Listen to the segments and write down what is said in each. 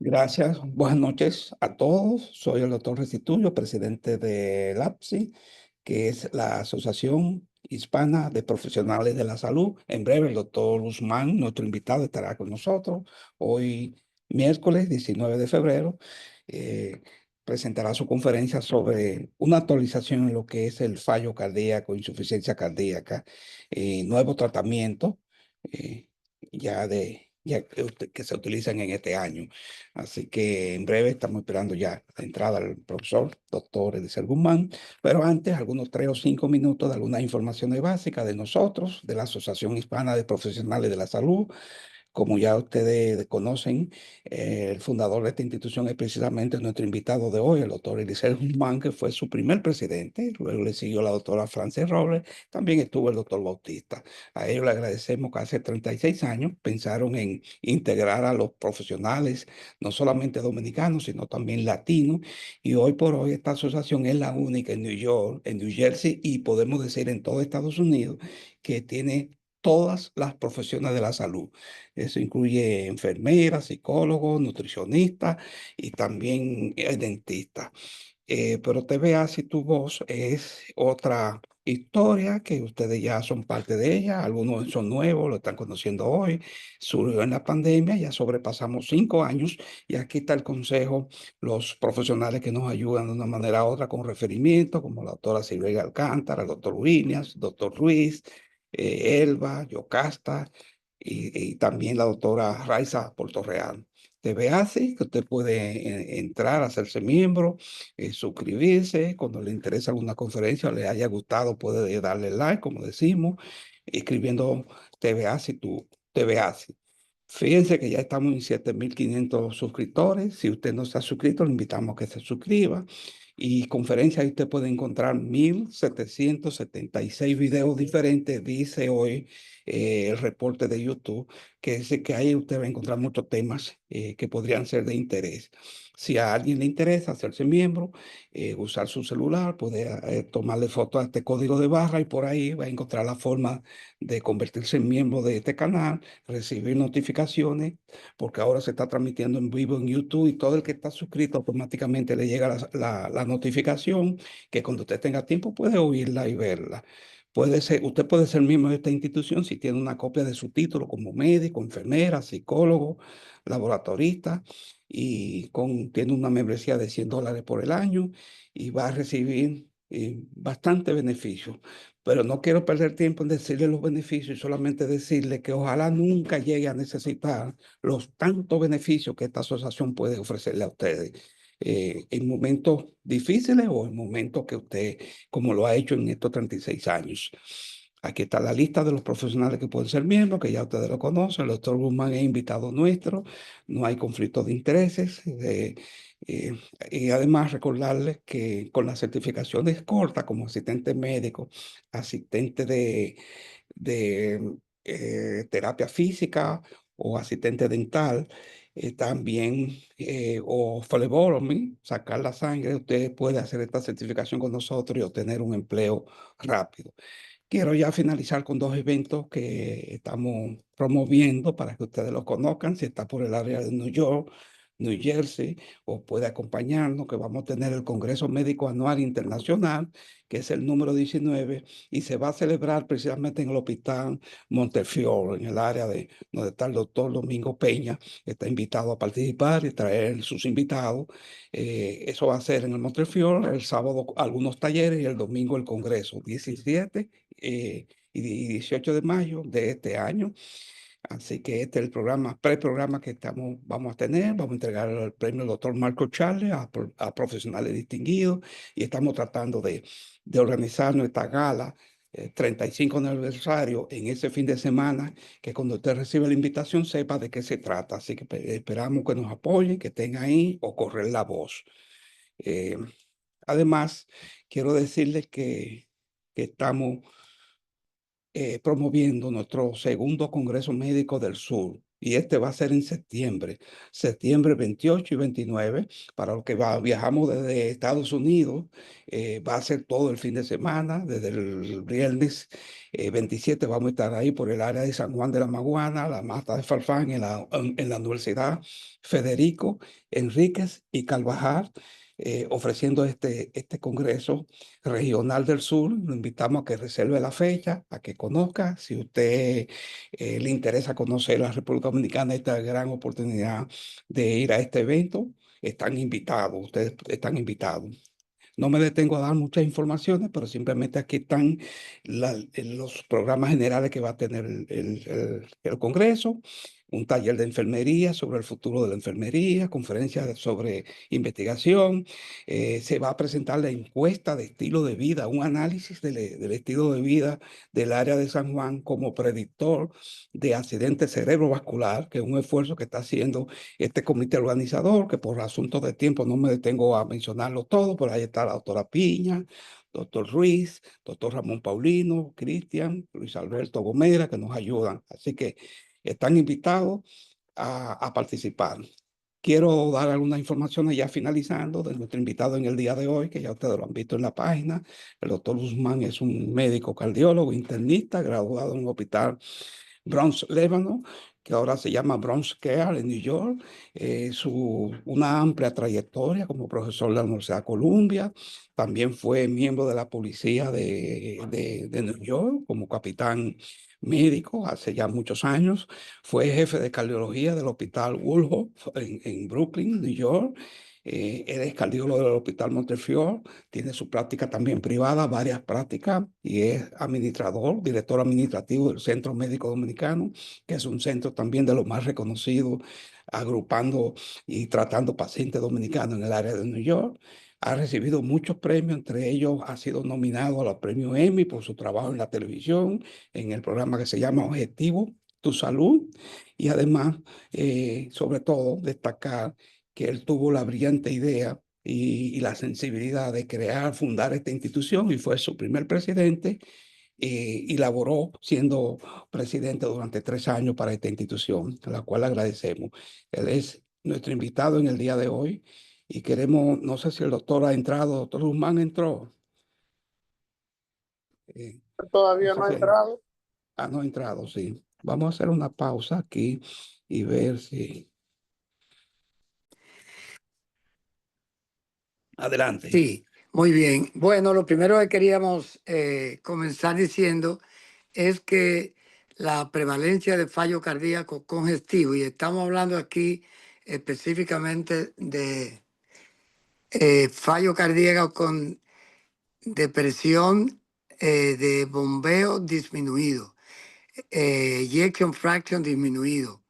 Gracias. Buenas noches a todos. Soy el doctor Restituyo, presidente de LAPSI, que es la Asociación Hispana de Profesionales de la Salud. En breve, el doctor Guzmán, nuestro invitado, estará con nosotros. Hoy, miércoles 19 de febrero, eh, presentará su conferencia sobre una actualización en lo que es el fallo cardíaco, insuficiencia cardíaca, nuevo tratamiento que se utilizan en este año. Así que en breve estamos esperando ya la entrada del profesor, doctor Eliezer Guzmán, pero antes algunos 3 o 5 minutos de algunas informaciones básicas de nosotros, de la Asociación Hispana de Profesionales de la Salud. Como ya ustedes conocen, el fundador de esta institución es precisamente nuestro invitado de hoy, el doctor Eliezer Guzmán, que fue su primer presidente. Luego le siguió la doctora Frances Robles, también estuvo el doctor Bautista. A ellos le agradecemos que hace 36 años pensaron en integrar a los profesionales, no solamente dominicanos, sino también latinos. Y hoy por hoy esta asociación es la única en New York, en New Jersey y podemos decir en todo Estados Unidos que tiene todas las profesiones de la salud. Eso incluye enfermeras, psicólogos, nutricionistas y también dentistas. Pero TVA Si Tu Voz es otra historia que ustedes ya son parte de ella. Algunos son nuevos, lo están conociendo hoy. Surgió en la pandemia, ya sobrepasamos 5 años y aquí está el consejo, los profesionales que nos ayudan de una manera u otra con referimiento, como la doctora Silvia Alcántara, el doctor Williams, doctor Ruiz, Elba, Yocasta y también la doctora Raiza Portorreal. TVA que usted puede entrar, hacerse miembro, suscribirse. Cuando le interesa alguna conferencia o le haya gustado, puede darle like, como decimos, escribiendo TVA. Fíjense que ya estamos en 7.500 suscriptores. Si usted no está suscrito, le invitamos a que se suscriba. Y conferencias, ahí usted puede encontrar 1.776 videos diferentes, dice hoy el reporte de YouTube, que dice que ahí usted va a encontrar muchos temas que podrían ser de interés. Si a alguien le interesa hacerse miembro, usar su celular, puede tomarle foto a este código de barra y por ahí va a encontrar la forma de convertirse en miembro de este canal, recibir notificaciones, porque ahora se está transmitiendo en vivo en YouTube y todo el que está suscrito automáticamente le llega la notificación que cuando usted tenga tiempo puede oírla y verla. Usted puede ser miembro de esta institución si tiene una copia de su título como médico, enfermera, psicólogo, laboratorista y tiene una membresía de $100 por el año y va a recibir bastante beneficio. Pero no quiero perder tiempo en decirle los beneficios y solamente decirle que ojalá nunca llegue a necesitar los tantos beneficios que esta asociación puede ofrecerle a ustedes en momentos difíciles o en momentos que usted, como lo ha hecho en estos 36 años. Aquí está la lista de los profesionales que pueden ser miembros, que ya ustedes lo conocen. El doctor Guzmán es invitado nuestro, no hay conflicto de intereses. Eh, y además recordarles que con las certificaciones cortas como asistente médico, asistente de terapia física o asistente dental, también, o flebotomy, sacar la sangre, usted puede hacer esta certificación con nosotros y obtener un empleo rápido. Quiero ya finalizar con dos eventos que estamos promoviendo para que ustedes los conozcan. Si está por el área de New York, New Jersey, o puede acompañarnos, que vamos a tener el Congreso Médico Anual Internacional, que es el número 19, y se va a celebrar precisamente en el Hospital Montefiore, en el área de donde está el doctor Domingo Peña. Está invitado a participar y traer sus invitados. Eso va a ser en el Montefiore, el sábado algunos talleres y el domingo el Congreso, 17 y 18 de mayo de este año. Así que este es el preprograma que vamos a tener. Vamos a entregar el premio al doctor Marco Charles a profesionales distinguidos y estamos tratando de organizar nuestra gala 35 aniversario en ese fin de semana, que cuando usted reciba la invitación sepa de qué se trata. Así que esperamos que nos apoyen, que estén ahí o correr la voz. Eh, Además, quiero decirles que estamos promoviendo nuestro segundo Congreso Médico del Sur. y este va a ser en septiembre 28 y 29. Para los que viajamos desde Estados Unidos, va a ser todo el fin de semana, desde el viernes 27 vamos a estar ahí por el área de San Juan de la Maguana, la Mata de Farfán, en la Universidad Federico Enríquez y Carvajal, ofreciendo este congreso regional del sur. Lo invitamos a que reserve la fecha, a que conozca. Si usted le interesa conocer la República Dominicana, esta gran oportunidad de ir a este evento, están invitados, ustedes están invitados. No me detengo a dar muchas informaciones, pero simplemente aquí están los programas generales que va a tener el Congreso, un taller de enfermería sobre el futuro de la enfermería, conferencias sobre investigación. Se va a presentar la encuesta de estilo de vida, un análisis del estilo de vida del área de San Juan como predictor de accidentes cerebrovascular, que es un esfuerzo que está haciendo este comité organizador, que por asuntos de tiempo no me detengo a mencionarlo todo, pero ahí está la doctora Piña, doctor Ruiz, doctor Ramón Paulino, Cristian, Luis Alberto Gomera, que nos ayudan. Así que están invitados a participar. Quiero dar algunas informaciones ya finalizando de nuestro invitado en el día de hoy, que ya ustedes lo han visto en la página. El doctor Guzmán es un médico cardiólogo, internista, graduado en un hospital Bronx Lebanon, que ahora se llama Bronx Care en New York. Una amplia trayectoria como profesor de la Universidad de Columbia. También fue miembro de la policía de New York como capitán médico hace ya muchos años. Fue jefe de cardiología del Hospital Woolhof en Brooklyn, New York. Él es cardiólogo del Hospital Montefiore, tiene su práctica también privada, varias prácticas, y es administrador, director administrativo del Centro Médico Dominicano, que es un centro también de los más reconocidos, agrupando y tratando pacientes dominicanos en el área de New York. Ha recibido muchos premios, entre ellos ha sido nominado a los premios Emmy por su trabajo en la televisión, en el programa que se llama Objetivo, Tu Salud, y además, sobre todo, destacar que él tuvo la brillante idea y la sensibilidad de crear, fundar esta institución y fue su primer presidente y laboró siendo presidente durante 3 años para esta institución, a la cual agradecemos. Él es nuestro invitado en el día de hoy y queremos, no sé si el doctor ha entrado, doctor Guzmán entró. No Todavía sé no ha si entrado. no ha entrado, sí. Vamos a hacer una pausa aquí y ver si... Adelante. Sí, muy bien. Bueno, lo primero que queríamos comenzar diciendo es que la prevalencia de fallo cardíaco congestivo, y estamos hablando aquí específicamente de fallo cardíaco con depresión de bombeo disminuido, ejection fraction disminuido.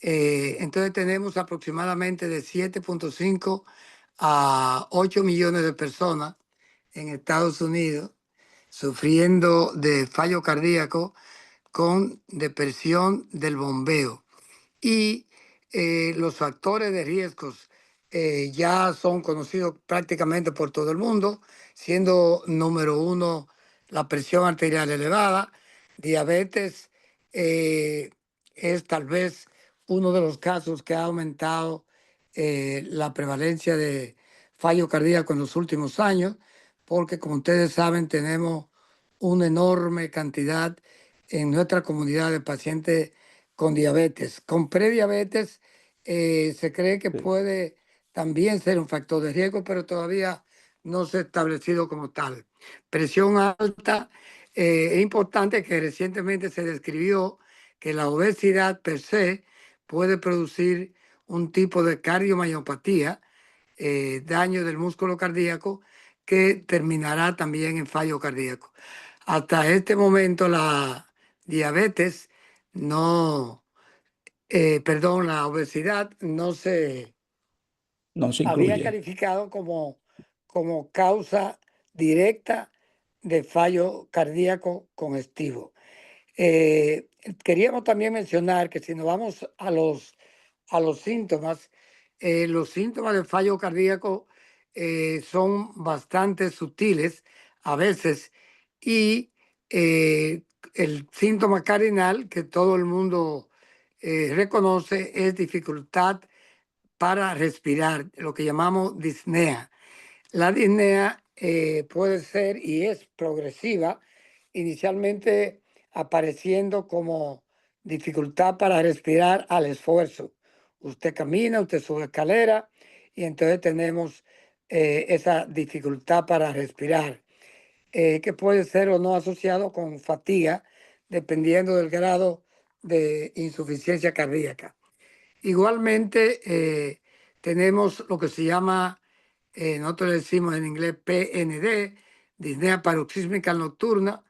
Entonces tenemos aproximadamente de 7.5 a 8 millones de personas en Estados Unidos sufriendo de fallo cardíaco con depresión del bombeo. Y los factores de riesgos ya son conocidos prácticamente por todo el mundo, siendo número uno la presión arterial elevada, diabetes es tal vez uno de los casos que ha aumentado la prevalencia de fallo cardíaco en los últimos años, porque como ustedes saben tenemos una enorme cantidad en nuestra comunidad de pacientes con diabetes. Con prediabetes se cree que Sí. puede también ser un factor de riesgo, pero todavía no se ha establecido como tal. Presión alta, es importante que recientemente se describió que la obesidad per se puede producir un tipo de cardiomyopatía, daño del músculo cardíaco, que terminará también en fallo cardíaco. Hasta este momento la diabetes no, perdón, la obesidad no se No se había incluye. calificado como causa directa de fallo cardíaco congestivo. Queríamos también mencionar que si nos vamos a los síntomas de fallo cardíaco son bastante sutiles a veces y el síntoma cardinal que todo el mundo reconoce es dificultad para respirar, lo que llamamos disnea. La disnea puede ser y es progresiva, inicialmente apareciendo como dificultad para respirar al esfuerzo. Usted camina, usted sube escalera y entonces tenemos esa dificultad para respirar, que puede ser o no asociado con fatiga, dependiendo del grado de insuficiencia cardíaca. Igualmente, tenemos lo que se llama, nosotros le decimos en inglés PND, disnea paroxísmica nocturna,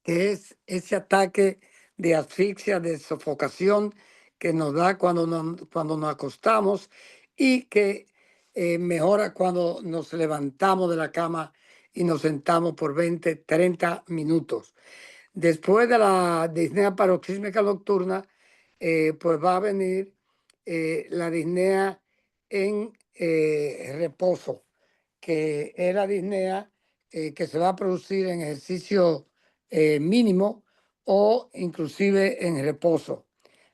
que es ese ataque de asfixia, de sofocación que nos da cuando nos acostamos y que mejora cuando nos levantamos de la cama y nos sentamos por 20, 30 minutos. Después de la disnea paroxísmica nocturna, pues va a venir la disnea en reposo, que es la disnea que se va a producir en ejercicio mínimo o inclusive en reposo.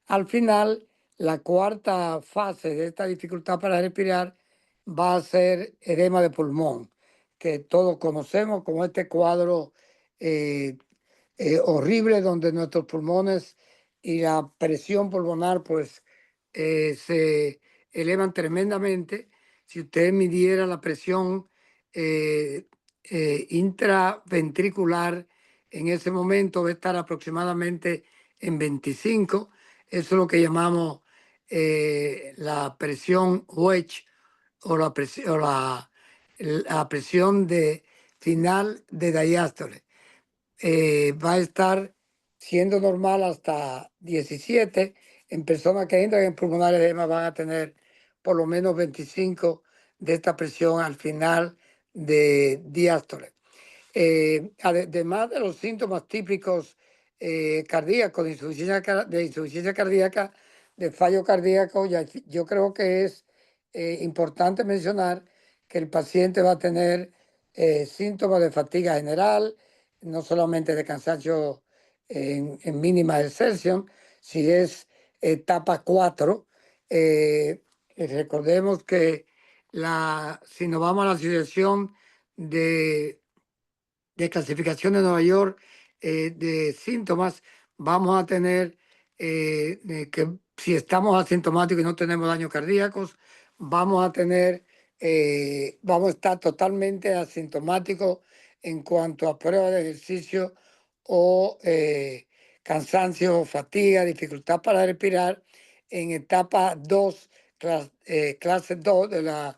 Al final, la cuarta fase de esta dificultad para respirar va a ser edema de pulmón, que todos conocemos como este cuadro eh, horrible donde nuestros pulmones y la presión pulmonar pues se elevan tremendamente. Si usted midiera la presión eh, intraventricular en ese momento va a estar aproximadamente en 25. Eso es lo que llamamos la presión wedge o la presión de final de diástole. Va a estar siendo normal hasta 17. En personas que entran en pulmonar edema van a tener por lo menos 25 de esta presión al final de diástole. Además de los síntomas típicos cardíacos de insuficiencia cardíaca, de fallo cardíaco, yo creo que es importante mencionar que el paciente va a tener síntomas de fatiga general, no solamente de cansancio en mínima exerción, si es etapa 4. Recordemos que si nos vamos a la Asociación de Clasificación de Nueva York de síntomas, vamos a tener que si estamos asintomáticos y no tenemos daños cardíacos, vamos a estar totalmente asintomáticos en cuanto a pruebas de ejercicio o cansancio, fatiga, dificultad para respirar en etapa 2, clase 2 de la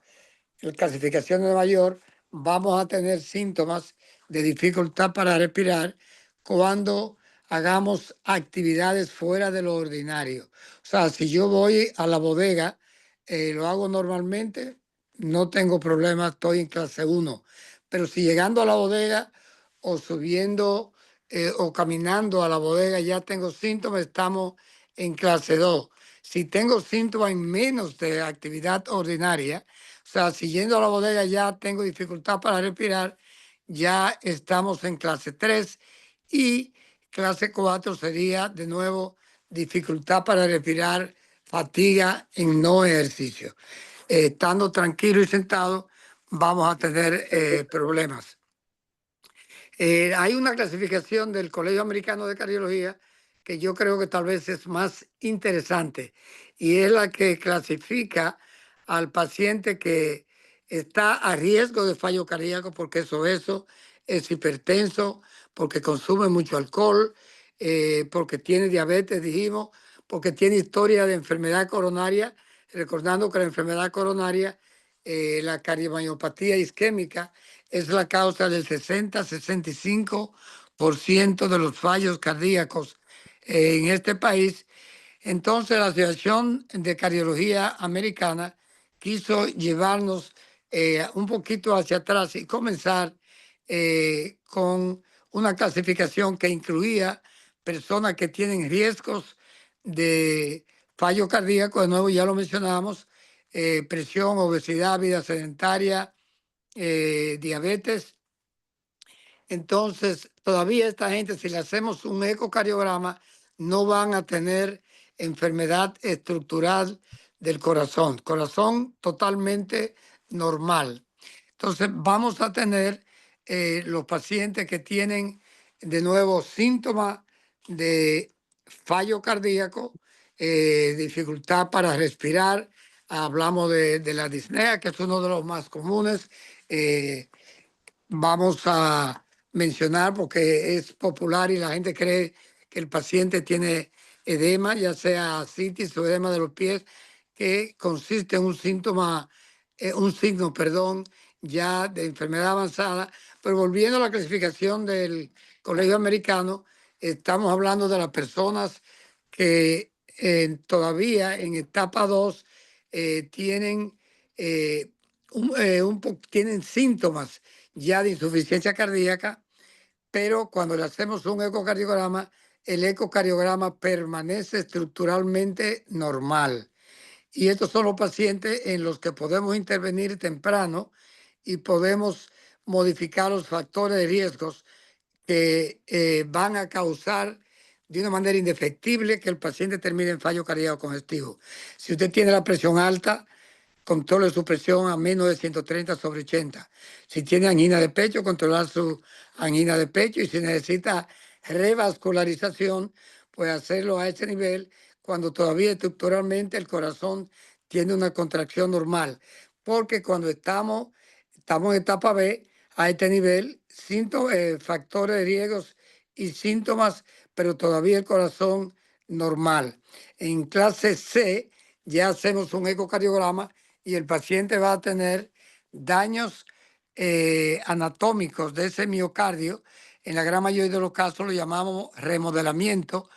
clasificación de Nueva York. Vamos a tener síntomas de dificultad para respirar cuando hagamos actividades fuera de lo ordinario. O sea, si yo voy a la bodega, lo hago normalmente, no tengo problema, estoy en clase 1. Pero si llegando a la bodega o subiendo o caminando a la bodega ya tengo síntomas, estamos en clase 2. Si tengo síntomas en menos de actividad ordinaria, o sea, si yendo a la bodega ya tengo dificultad para respirar, ya estamos en clase 3 y clase 4 sería de nuevo dificultad para respirar, fatiga en no ejercicio. Estando tranquilo y sentado vamos a tener problemas. Hay una clasificación del Colegio Americano de Cardiología que yo creo que tal vez es más interesante y es la que clasifica al paciente que está a riesgo de fallo cardíaco porque es obeso, es hipertenso, porque consume mucho alcohol, porque tiene diabetes, dijimos, porque tiene historia de enfermedad coronaria, recordando que la enfermedad coronaria, la cardiomyopatía isquémica, es la causa del 60-65% de los fallos cardíacos en este país. Entonces, la Asociación de Cardiología Americana quiso llevarnos un poquito hacia atrás y comenzar con una clasificación que incluía personas que tienen riesgos de fallo cardíaco, de nuevo ya lo mencionamos, presión, obesidad, vida sedentaria, diabetes. Entonces, todavía esta gente, si le hacemos un ecocardiograma, no van a tener enfermedad estructural del corazón, corazón totalmente normal. Entonces vamos a tener los pacientes que tienen de nuevo síntomas de fallo cardíaco, dificultad para respirar. Hablamos de la disnea, que es uno de los más comunes. Vamos a mencionar porque es popular y la gente cree que el paciente tiene edema, ya sea ascitis o edema de los pies, que consiste en un síntoma, un signo, perdón, ya de enfermedad avanzada. Pero volviendo a la clasificación del Colegio Americano, estamos hablando de las personas que todavía en etapa 2 tienen, tienen síntomas ya de insuficiencia cardíaca, pero cuando le hacemos un ecocardiograma, el ecocardiograma permanece estructuralmente normal. Y estos son los pacientes en los que podemos intervenir temprano y podemos modificar los factores de riesgos que van a causar de una manera indefectible que el paciente termine en fallo cardíaco congestivo. Si usted tiene la presión alta, controle su presión a menos de 130/80. Si tiene angina de pecho, controlar su angina de pecho, y si necesita revascularización, pues hacerlo a ese nivel cuando todavía estructuralmente el corazón tiene una contracción normal. Porque cuando estamos en etapa B, a este nivel, factores de riesgos y síntomas, pero todavía el corazón normal. En clase C ya hacemos un ecocardiograma y el paciente va a tener daños anatómicos de ese miocardio. En la gran mayoría de los casos lo llamamos remodelamiento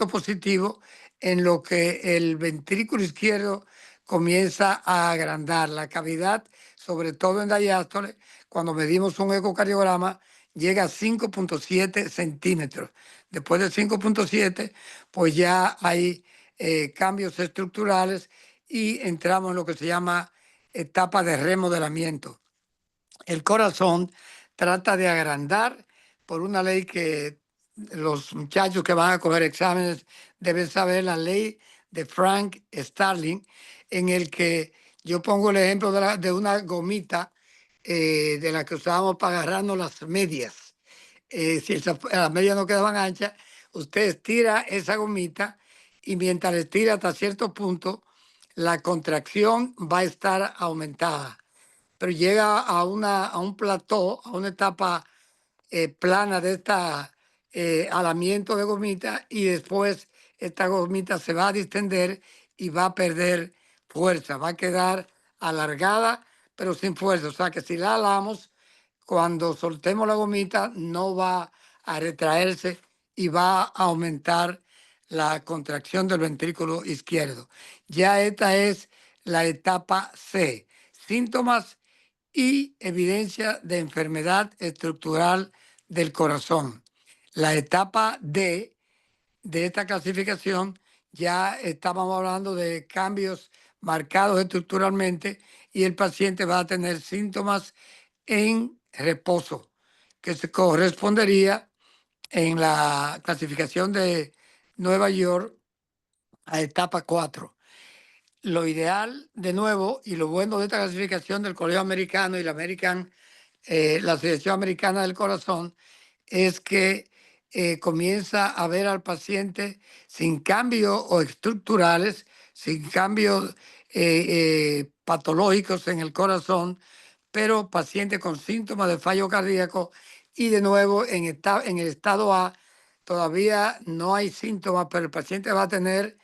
positivo, en lo que el ventrículo izquierdo comienza a agrandar la cavidad, sobre todo en diástole. Cuando medimos un ecocardiograma, llega a 5.7 centímetros. Después de 5.7, pues ya hay cambios estructurales y entramos en lo que se llama etapa de remodelamiento. El corazón trata de agrandar por una ley que los muchachos que van a coger exámenes deben saber, la ley de Frank Starling, en el que yo pongo el ejemplo de una gomita de la que usábamos para agarrarnos las medias. Si las medias no quedaban anchas, usted estira esa gomita y mientras la estira hasta cierto punto, la contracción va a estar aumentada. Pero llega a un plató, a una etapa plana de esta alamiento de gomita, y después esta gomita se va a distender y va a perder fuerza, va a quedar alargada pero sin fuerza. O sea que si la alamos, cuando soltemos la gomita no va a retraerse y va a aumentar la contracción del ventrículo izquierdo. Ya esta es la etapa C. Síntomas y evidencia de enfermedad estructural del corazón. La etapa D de esta clasificación, ya estábamos hablando de cambios marcados estructuralmente y el paciente va a tener síntomas en reposo, que se correspondería en la clasificación de Nueva York a etapa 4. Lo ideal, de nuevo, y lo bueno de esta clasificación del Colegio Americano y la Asociación Americana del Corazón, es que comienza a ver al paciente sin cambios o estructurales, sin cambios patológicos en el corazón, pero paciente con síntomas de fallo cardíaco. Y de nuevo, en el estado A todavía no hay síntomas, pero el paciente va a tener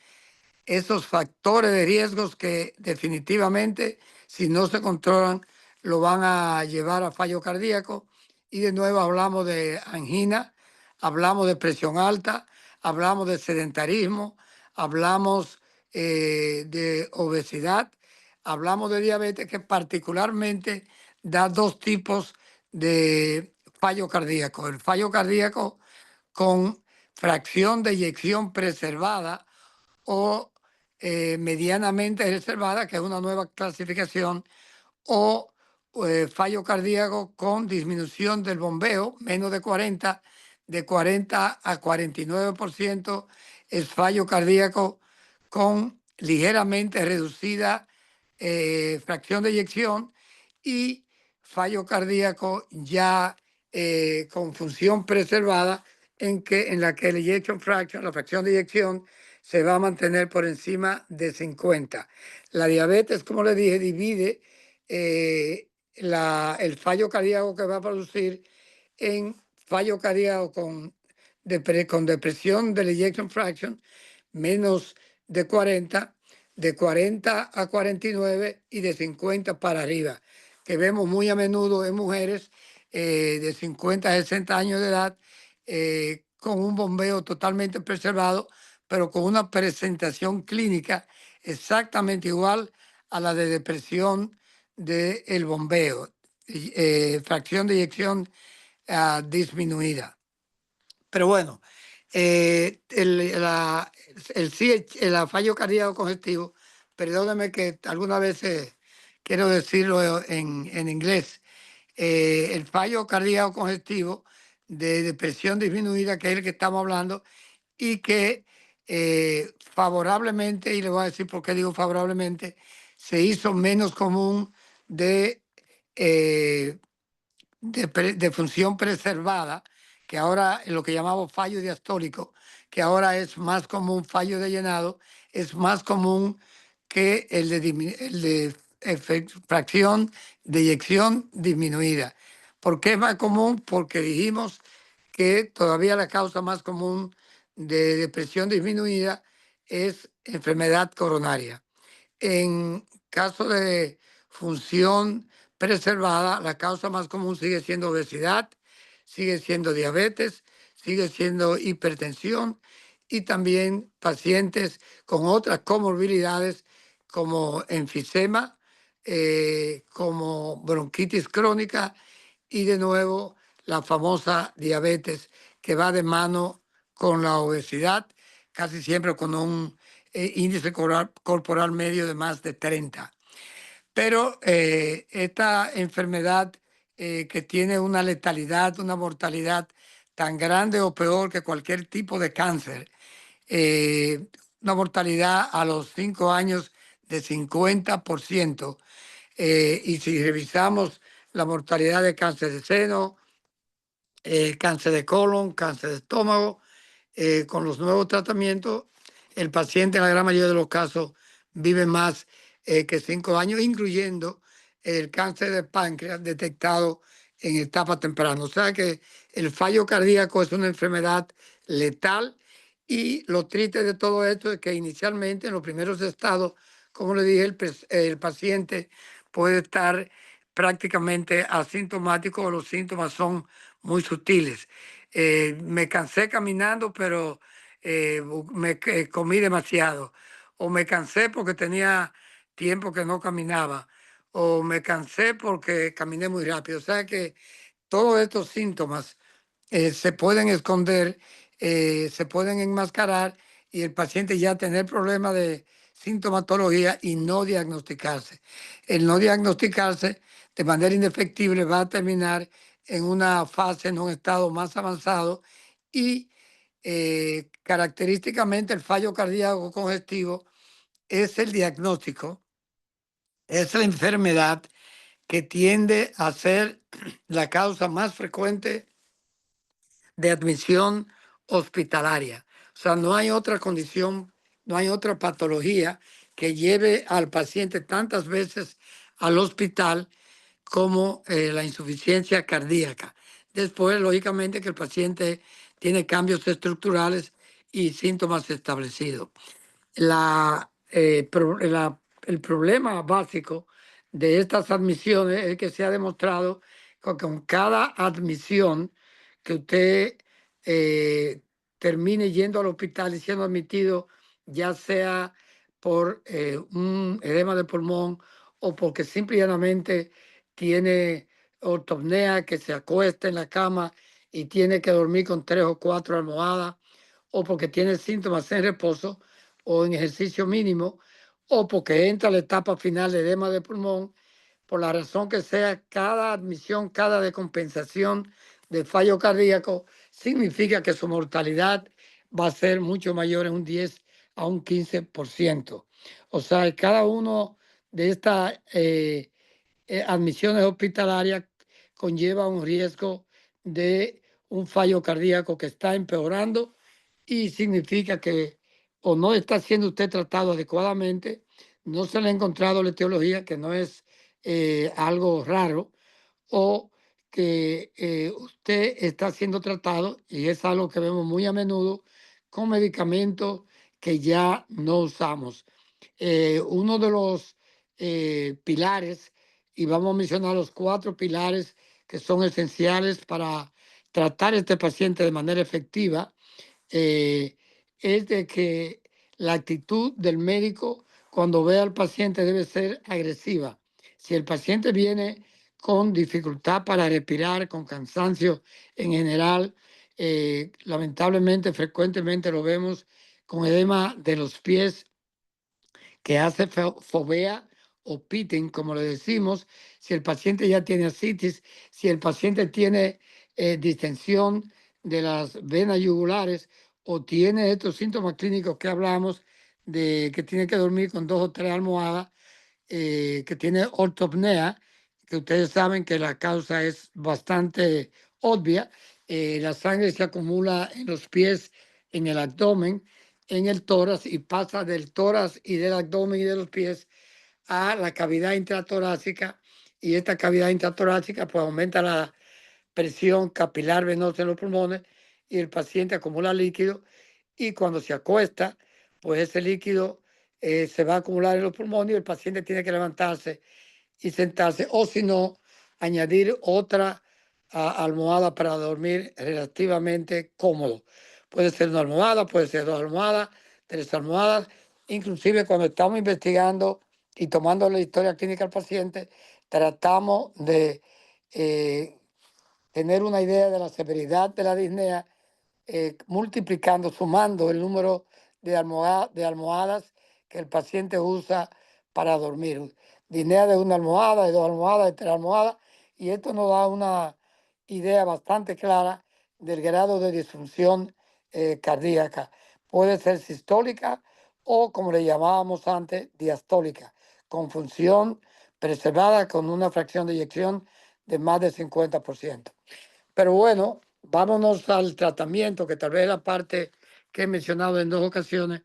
esos factores de riesgos que definitivamente, si no se controlan, lo van a llevar a fallo cardíaco. Y de nuevo hablamos de angina, hablamos de presión alta, hablamos de sedentarismo, hablamos de obesidad, hablamos de diabetes, que particularmente da dos tipos de fallo cardíaco. El fallo cardíaco con fracción de eyección preservada o medianamente reservada, que es una nueva clasificación, o fallo cardíaco con disminución del bombeo, menos de 40 a 49% es fallo cardíaco con ligeramente reducida fracción de eyección y fallo cardíaco ya con función preservada en la que el ejection fraction, la fracción de eyección, se va a mantener por encima de 50. La diabetes, como le dije, divide el fallo cardíaco que va a producir en fallo cardíaco con depresión del ejection fraction menos de 40, de 40 a 49 y de 50 para arriba, que vemos muy a menudo en mujeres de 50 a 60 años de edad con un bombeo totalmente preservado, pero con una presentación clínica exactamente igual a la de depresión del bombeo, fracción de eyección disminuida. Pero bueno, el fallo cardíaco congestivo, perdóname que algunas veces quiero decirlo en inglés, el fallo cardíaco congestivo de depresión disminuida, que es el que estamos hablando, y que favorablemente, y le voy a decir por qué digo favorablemente, se hizo menos común de eh, de función preservada, que ahora lo que llamamos fallo diastólico, que ahora es más común, fallo de llenado, es más común que el de fracción de eyección disminuida. ¿Por qué es más común? Porque dijimos que todavía la causa más común de depresión disminuida es enfermedad coronaria. En caso de función preservada, la causa más común sigue siendo obesidad, sigue siendo diabetes, sigue siendo hipertensión y también pacientes con otras comorbilidades como enfisema, como bronquitis crónica y de nuevo la famosa diabetes que va de mano con la obesidad, casi siempre con un índice corporal medio de más de 30. Pero esta enfermedad que tiene una letalidad, una mortalidad tan grande o peor que cualquier tipo de cáncer, eh, una mortalidad a los 5 años de 50%, y si revisamos la mortalidad de cáncer de seno, cáncer de colon, cáncer de estómago, con los nuevos tratamientos, el paciente en la gran mayoría de los casos vive más que 5 años, incluyendo el cáncer de páncreas detectado en etapa temprana. O sea que el fallo cardíaco es una enfermedad letal y lo triste de todo esto es que inicialmente en los primeros estados, como le dije, el paciente puede estar prácticamente asintomático, los síntomas son muy sutiles. Me cansé caminando, pero comí demasiado. O me cansé porque tenía tiempo que no caminaba. O me cansé porque caminé muy rápido. O sea que todos estos síntomas se pueden esconder, se pueden enmascarar y el paciente ya tener problemas de sintomatología y no diagnosticarse. El no diagnosticarse de manera indefectible va a terminar en una fase, en un estado más avanzado y característicamente el fallo cardíaco congestivo es el diagnóstico, es la enfermedad que tiende a ser la causa más frecuente de admisión hospitalaria. O sea, no hay otra condición, no hay otra patología que lleve al paciente tantas veces al hospital como la insuficiencia cardíaca. Después, lógicamente, que el paciente tiene cambios estructurales y síntomas establecidos. El problema básico de estas admisiones es que se ha demostrado que con cada admisión que usted termine yendo al hospital y siendo admitido, ya sea por un edema de pulmón o porque simplemente tiene ortopnea, que se acuesta en la cama y tiene que dormir con 3 o 4 almohadas, o porque tiene síntomas en reposo o en ejercicio mínimo, o porque entra a la etapa final de edema de pulmón, por la razón que sea, cada admisión, cada decompensación de fallo cardíaco significa que su mortalidad va a ser mucho mayor en un 10 a un 15%. O sea, cada uno de estas admisiones hospitalarias conlleva un riesgo de un fallo cardíaco que está empeorando y significa que o no está siendo usted tratado adecuadamente, no se le ha encontrado la etiología, que no es algo raro, o que usted está siendo tratado, y es algo que vemos muy a menudo, con medicamentos que ya no usamos. Uno de los pilares, y vamos a mencionar los 4 pilares que son esenciales para tratar a este paciente de manera efectiva, eh, es de que la actitud del médico cuando ve al paciente debe ser agresiva. Si el paciente viene con dificultad para respirar, con cansancio en general, lamentablemente frecuentemente lo vemos con edema de los pies que hace fovea o pitting, como le decimos, si el paciente ya tiene ascitis, si el paciente tiene distensión de las venas yugulares o tiene estos síntomas clínicos que hablamos de que tiene que dormir con 2 o 3 almohadas, que tiene ortopnea, que ustedes saben que la causa es bastante obvia. La sangre se acumula en los pies, en el abdomen, en el tórax y pasa del tórax y del abdomen y de los pies a la cavidad intratorácica, y esta cavidad intratorácica pues aumenta la presión capilar venosa en los pulmones y el paciente acumula líquido, y cuando se acuesta pues ese líquido se va a acumular en los pulmones y el paciente tiene que levantarse y sentarse, o si no, añadir otra almohada para dormir relativamente cómodo. Puede ser una almohada, puede ser 2 almohadas, 3 almohadas. Inclusive cuando estamos investigando y tomando la historia clínica del paciente, tratamos de eh, tener una idea de la severidad de la disnea, multiplicando, sumando el número de almohadas que el paciente usa para dormir. Disnea de 1 almohada, de 2 almohadas, de 3 almohadas, y esto nos da una idea bastante clara del grado de disfunción cardíaca. Puede ser sistólica o, como le llamábamos antes, diastólica, con función preservada con una fracción de eyección de más del 50%. Pero bueno, vámonos al tratamiento, que tal vez es la parte que he mencionado en 2 ocasiones.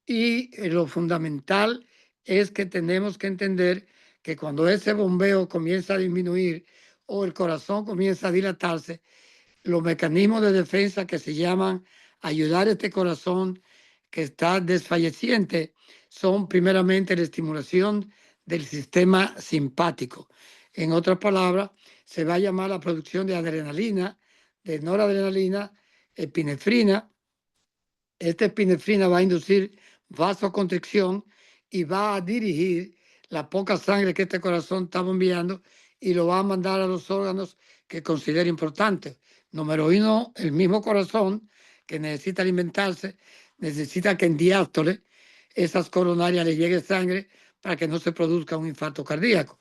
Y lo fundamental es que tenemos que entender que cuando ese bombeo comienza a disminuir o el corazón comienza a dilatarse, los mecanismos de defensa que se llaman ayudar a este corazón que está desfalleciente son primeramente la estimulación del sistema simpático. En otras palabras, se va a llamar la producción de adrenalina, de noradrenalina, epinefrina. Esta epinefrina va a inducir vasoconstricción y va a dirigir la poca sangre que este corazón está bombeando y lo va a mandar a los órganos que considera importantes. Número 1, el mismo corazón que necesita alimentarse, necesita que en diástole esas coronarias le llegue sangre para que no se produzca un infarto cardíaco.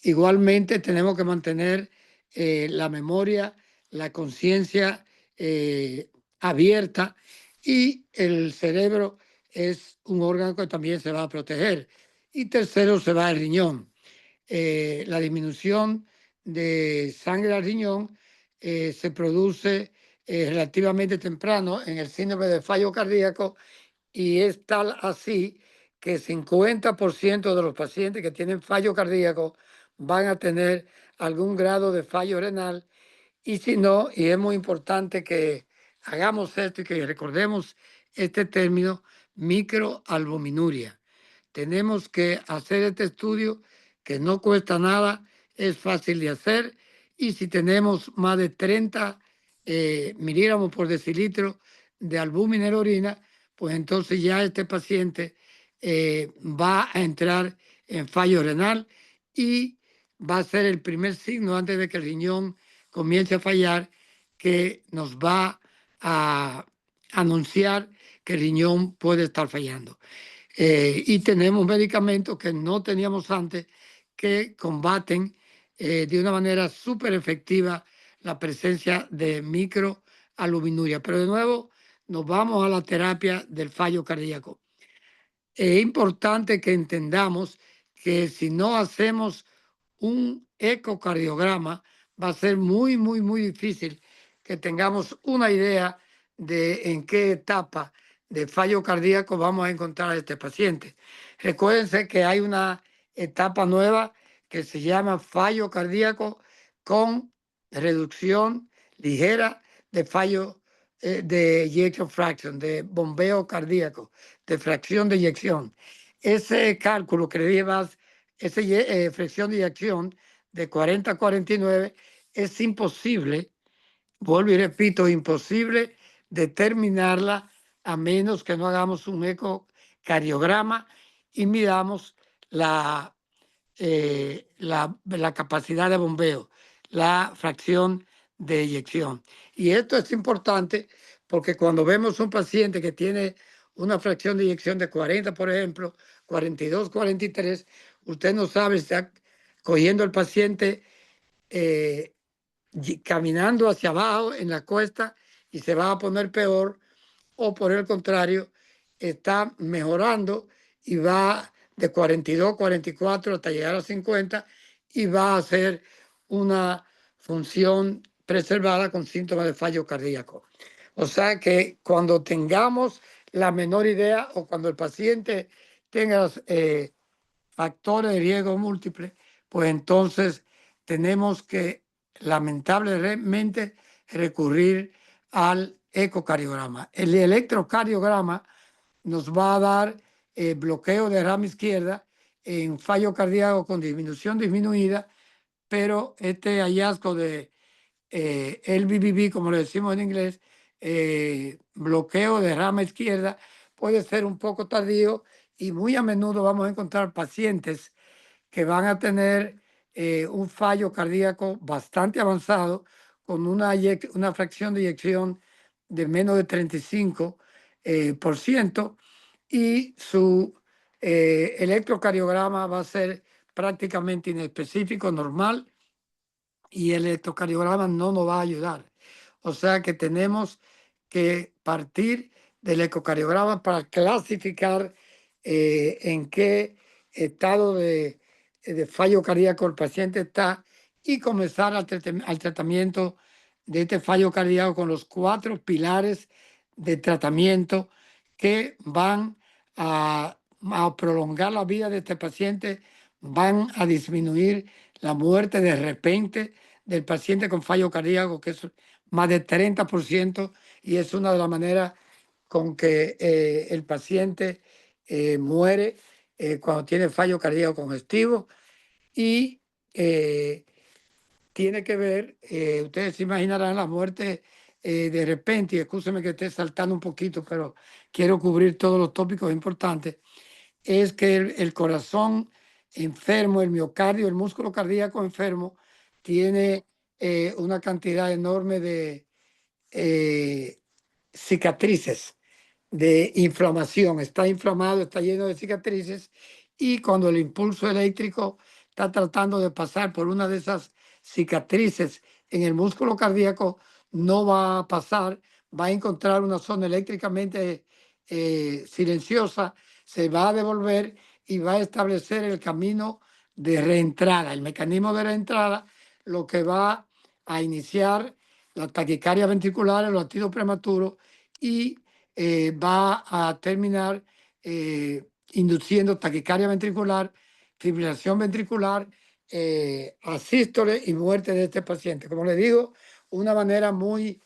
Igualmente tenemos que mantener la memoria, la conciencia abierta, y el cerebro es un órgano que también se va a proteger. Y tercero, se va el riñón. La disminución de sangre al riñón se produce relativamente temprano en el síndrome de fallo cardíaco, y es tal así que 50% de los pacientes que tienen fallo cardíaco van a tener algún grado de fallo renal. Y si no, y es muy importante que hagamos esto y que recordemos este término, microalbuminuria. Tenemos que hacer este estudio, que no cuesta nada, es fácil de hacer, y si tenemos más de 30 miligramos por decilitro de albúmina en la orina, pues entonces ya este paciente va a entrar en fallo renal, y va a ser el primer signo antes de que el riñón comience a fallar, que nos va a anunciar que el riñón puede estar fallando. Y tenemos medicamentos que no teníamos antes, que combaten de una manera súper efectiva la presencia de microalbuminuria. Pero de nuevo, nos vamos a la terapia del fallo cardíaco. Es importante que entendamos que si no hacemos un ecocardiograma, va a ser muy, muy, muy difícil que tengamos una idea de en qué etapa de fallo cardíaco vamos a encontrar a este paciente. Recuérdense que hay una etapa nueva que se llama fallo cardíaco con reducción ligera de fallo de ejection fraction, de bombeo cardíaco, de fracción de eyección. Ese cálculo que le llevas, esa fracción de eyección de 40 a 49, es imposible, vuelvo y repito, imposible determinarla a menos que no hagamos un ecocardiograma y midamos la capacidad de bombeo, la fracción de eyección. Y esto es importante porque cuando vemos un paciente que tiene una fracción de eyección de 40, por ejemplo, 42, 43, usted no sabe si está cogiendo el paciente caminando hacia abajo en la cuesta y se va a poner peor, o por el contrario, está mejorando y va de 42, 44 hasta llegar a 50 y va a hacer una función preservada con síntomas de fallo cardíaco. O sea que cuando tengamos la menor idea o cuando el paciente tenga factores de riesgo múltiples, pues entonces tenemos que lamentablemente recurrir al ecocardiograma. El electrocardiograma nos va a dar bloqueo de rama izquierda en fallo cardíaco con disminución disminuida, pero este hallazgo de el BBB, como le decimos en inglés, bloqueo de rama izquierda, puede ser un poco tardío y muy a menudo vamos a encontrar pacientes que van a tener un fallo cardíaco bastante avanzado con una fracción de eyección de menos de 35%, por ciento, y su electrocardiograma va a ser prácticamente inespecífico, normal, y el electrocardiograma no nos va a ayudar. O sea que tenemos que partir del ecocardiograma para clasificar en qué estado de fallo cardíaco el paciente está y comenzar al tratamiento de este fallo cardíaco con los 4 pilares de tratamiento que van a prolongar la vida de este paciente, van a disminuir la muerte de repente del paciente con fallo cardíaco, que es más de 30%, y es una de las maneras con que el paciente muere cuando tiene fallo cardíaco congestivo. Y tiene que ver, ustedes se imaginarán la muerte de repente, y escúcheme que esté saltando un poquito, pero quiero cubrir todos los tópicos importantes, es que el corazón enfermo, el miocardio, el músculo cardíaco enfermo, tiene una cantidad enorme de cicatrices, de inflamación. Está inflamado, está lleno de cicatrices y cuando el impulso eléctrico está tratando de pasar por una de esas cicatrices en el músculo cardíaco, no va a pasar, va a encontrar una zona eléctricamente silenciosa, se va a devolver y va a establecer el camino de reentrada, el mecanismo de reentrada, lo que va a iniciar la taquicardia ventricular, el latido prematuro y va a terminar induciendo taquicardia ventricular, fibrilación ventricular, asístole y muerte de este paciente. Como le digo, una manera muy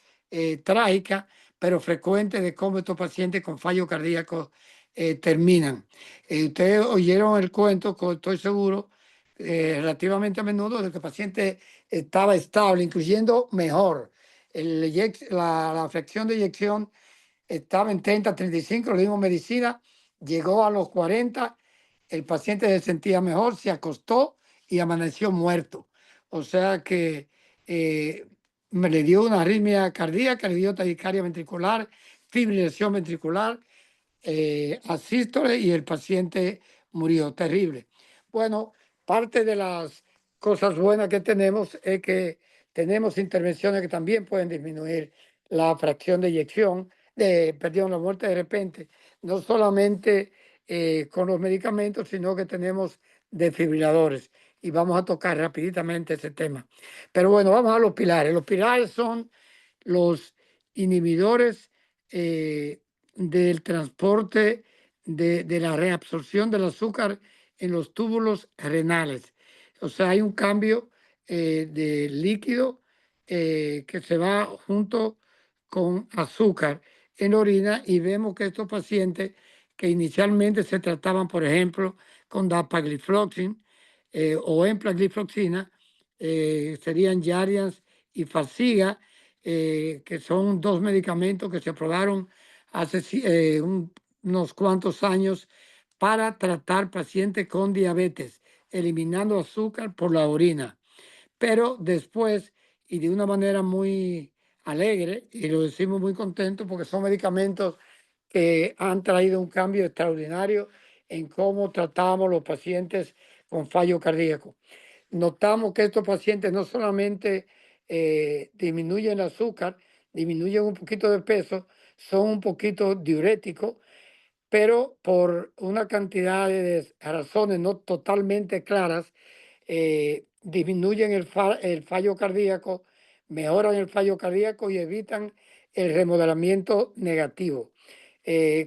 trágica, pero frecuente de cómo estos pacientes con fallo cardíaco terminan. Ustedes oyeron el cuento, estoy seguro, relativamente a menudo, de que el paciente estaba estable, incluyendo mejor. La fracción de eyección estaba en 30, 35, le dimos medicina, llegó a los 40, el paciente se sentía mejor, se acostó y amaneció muerto. O sea que me le dio una arritmia cardíaca, le dio taquicardia ventricular, fibrilación ventricular, asístole y el paciente murió. Terrible. Bueno, parte de las cosas buenas que tenemos es que tenemos intervenciones que también pueden disminuir la fracción de eyección perdón, la muerte de repente, no solamente con los medicamentos, sino que tenemos desfibriladores. Y vamos a tocar rapiditamente ese tema. Pero bueno, vamos a los pilares. Los pilares son los inhibidores del transporte de la reabsorción del azúcar en los túbulos renales. O sea, hay un cambio de líquido que se va junto con azúcar en la orina y vemos que estos pacientes que inicialmente se trataban, por ejemplo, con dapagliflozin o empaglifloxina, serían Jardiance y Farxiga, que son dos medicamentos que se aprobaron hace unos cuantos años para tratar pacientes con diabetes, eliminando azúcar por la orina. Pero después, y de una manera muy alegre, y lo decimos muy contentos porque son medicamentos que han traído un cambio extraordinario en cómo tratamos los pacientes con fallo cardíaco. Notamos que estos pacientes no solamente disminuyen el azúcar, disminuyen un poquito de peso, son un poquito diuréticos, pero por una cantidad de razones no totalmente claras, disminuyen el fallo cardíaco, mejoran el fallo cardíaco y evitan el remodelamiento negativo.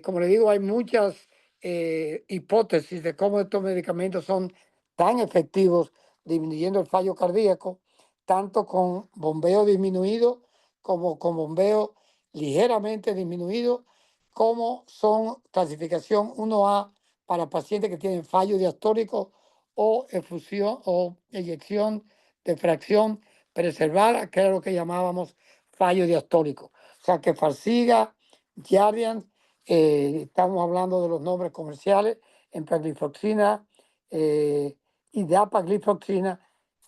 Como le digo, hay muchas hipótesis de cómo estos medicamentos son tan efectivos disminuyendo el fallo cardíaco, tanto con bombeo disminuido como con bombeo ligeramente disminuido, como son clasificación 1A para pacientes que tienen fallo diastólico o efusión o eyección de fracción preservada, que era lo que llamábamos fallo diastólico. O sea que Farxiga, Jardiance, estamos hablando de los nombres comerciales, empaglifloxina y dapaglifloxina,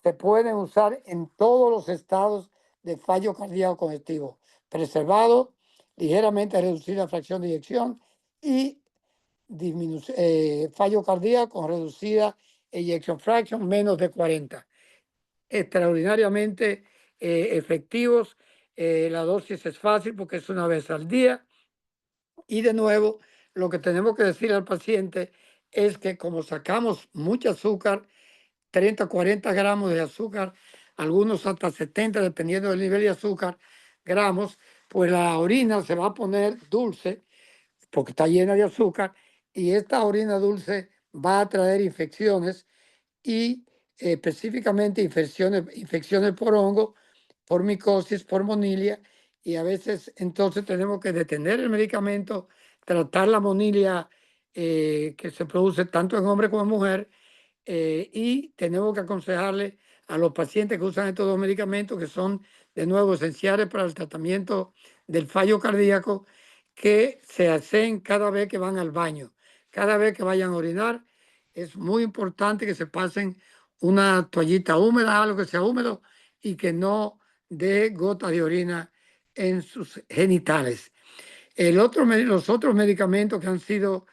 se pueden usar en todos los estados de fallo cardíaco congestivo, preservado, ligeramente reducida fracción de eyección y fallo cardíaco con reducida ejection fraction menos de 40. Extraordinariamente efectivos. La dosis es fácil porque es una vez al día. Y de nuevo, lo que tenemos que decir al paciente es que como sacamos mucho azúcar, 30, 40 gramos de azúcar, algunos hasta 70, dependiendo del nivel de azúcar, gramos, pues la orina se va a poner dulce porque está llena de azúcar y esta orina dulce va a traer infecciones y específicamente infecciones por hongo, por micosis, por monilia, y a veces entonces tenemos que detener el medicamento, tratar la monilia que se produce tanto en hombre como en mujer, y tenemos que aconsejarle a los pacientes que usan estos dos medicamentos, que son de nuevo esenciales para el tratamiento del fallo cardíaco, que se hacen cada vez que van al baño, cada vez que vayan a orinar. Es muy importante que se pasen una toallita húmeda, algo que sea húmedo y que no dé gotas de orina en sus genitales. Los otros medicamentos que han sido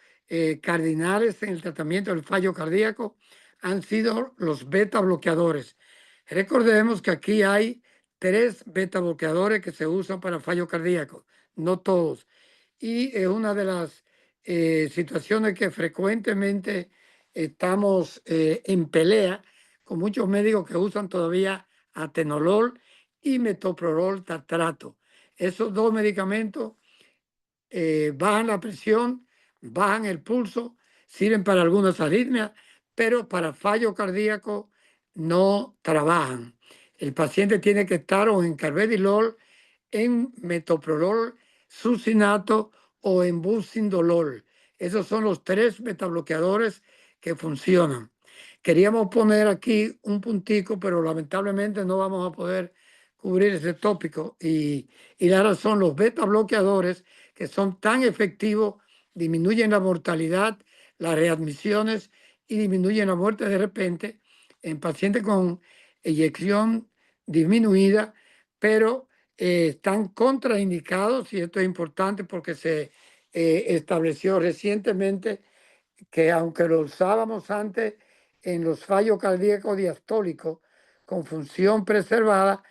cardinales en el tratamiento del fallo cardíaco han sido los beta bloqueadores. Recordemos que aquí hay 3 beta bloqueadores que se usan para fallo cardíaco, no todos. Y es una de las situaciones que frecuentemente estamos en pelea con muchos médicos que usan todavía atenolol y metoprolol tartrato. Esos dos medicamentos bajan la presión, bajan el pulso, sirven para algunas arritmias, pero para fallo cardíaco no trabajan. El paciente tiene que estar o en carvedilol, en metoprolol, succinato o en bucindolol. Esos son los 3 betabloqueadores que funcionan. Queríamos poner aquí un puntico, pero lamentablemente no vamos a poder cubrir ese tópico. Y la razón, los betabloqueadores que son tan efectivos, disminuyen la mortalidad, las readmisiones y disminuyen la muerte de repente en pacientes con eyección disminuida, pero están contraindicados, y esto es importante porque se estableció recientemente que aunque lo usábamos antes en los fallos cardíacos diastólicos con función preservada,